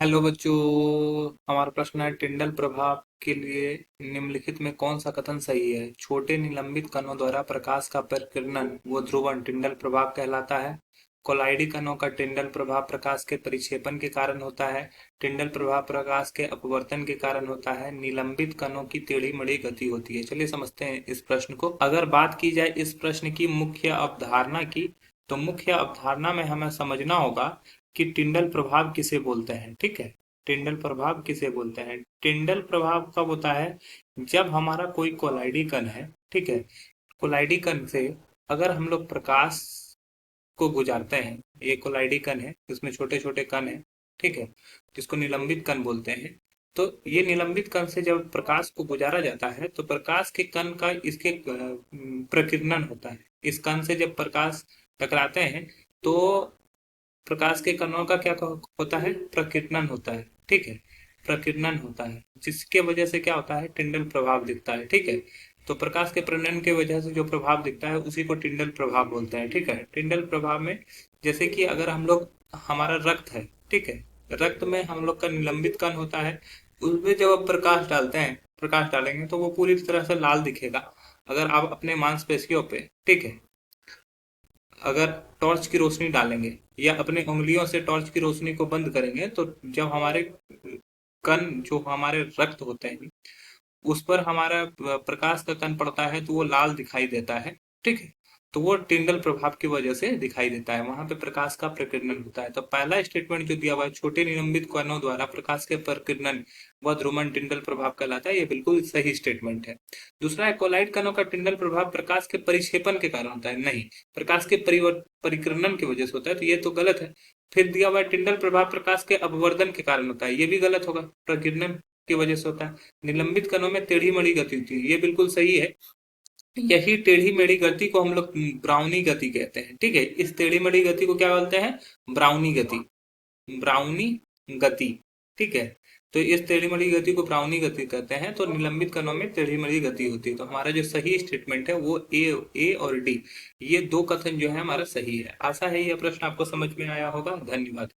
Hello बच्चों। हमारा प्रश्न है टिंडल प्रभाव के लिए निम्नलिखित में कौन सा कथन सही है। छोटे निलंबित कणों द्वारा प्रकाश का परिकीर्णन व ध्रुवण टिंडल प्रभाव कहलाता है। कोलाइडी कणों का टिंडल प्रभाव प्रकाश के परिक्षेपण के कारण होता है। टिंडल प्रभाव प्रकाश के अपवर्तन के कारण होता है। निलंबित कणों की टेढ़ी मेढ़ी गति होती है। चलिए समझते हैं इस प्रश्न को। अगर बात की जाए इस प्रश्न की मुख्य अवधारणा की, तो मुख्य अवधारणा में हमें समझना होगा कि टिंडल प्रभाव किसे बोलते हैं। ठीक है, टिंडल प्रभाव किसे बोलते हैं। टिंडल प्रभाव कब होता है? जब हमारा कोई कोलाइडी कण है, ठीक है, कोलाइडी कण से अगर हम लोग प्रकाश को गुजारते हैं, ये कोलाइडी कण है, इसमें छोटे छोटे कण है, ठीक है, जिसको निलंबित कण बोलते हैं। तो ये निलंबित कण से जब प्रकाश को गुजारा जाता है तो प्रकाश के कण का इसके प्रकीर्णन होता है। इस कण से जब प्रकाश टकराते हैं तो प्रकाश के कणों का क्या होता है? प्रकीर्णन होता है। ठीक है, प्रकीर्णन होता है, जिसके वजह से क्या होता है? टिंडल प्रभाव दिखता है। ठीक है, तो प्रकाश के प्रकीर्णन के वजह से जो प्रभाव दिखता है उसी को टिंडल प्रभाव बोलते हैं। ठीक है, टिंडल प्रभाव में जैसे कि अगर हम लोग, हमारा रक्त है, ठीक है, रक्त में हम लोग का निलंबित कण होता है, उसमें जब आप प्रकाश डालते हैं, प्रकाश डालेंगे तो वो पूरी तरह से लाल दिखेगा। अगर आप अपने मांसपेशियों पे, ठीक है, अगर टॉर्च की रोशनी डालेंगे या अपनी उंगलियों से टॉर्च की रोशनी को बंद करेंगे तो जब हमारे कण, जो हमारे रक्त होते हैं, उस पर हमारा प्रकाश का कण पड़ता है तो वो लाल दिखाई देता है। ठीक है, तो वो टिंडल प्रभाव की वजह से दिखाई देता है, वहां पे प्रकाश का प्रकीर्णन होता है। तो पहला स्टेटमेंट जो दिया हुआ है, छोटे निलंबित कणों द्वारा प्रकाश के प्रकीर्णन व ध्रुवण टिंडल प्रभाव कहलाता है, ये बिल्कुल सही स्टेटमेंट है। दूसरा है, कोलाइड कणों का टिंडल प्रभाव प्रकाश के परिक्षेपण के कारण होता है। नहीं, प्रकाश के परिकीर्णन की वजह से होता है, तो ये तो गलत है। फिर दिया हुआ है, टिंडल प्रभाव प्रकाश के अपवर्तन के कारण होता है, ये भी गलत होगा, प्रकीर्णन की वजह से होता है। निलंबित कणों में टेढ़ी मेढ़ी गति होती है, ये बिल्कुल सही है। यही टेढ़ी मेढ़ी गति को हम लोग ब्राउनी गति कहते हैं। ठीक है, इस टेढ़ी मेढ़ी गति को क्या बोलते हैं? ब्राउनी गति, ब्राउनी गति। ठीक है, तो इस टेढ़ी मेढ़ी गति को ब्राउनी गति कहते हैं। तो निलंबित कणों में टेढ़ी मेढ़ी गति होती है। तो हमारा जो सही स्टेटमेंट है वो ए और डी, ये दो कथन जो है हमारा सही है। आशा है यह प्रश्न आपको समझ में आया होगा। धन्यवाद।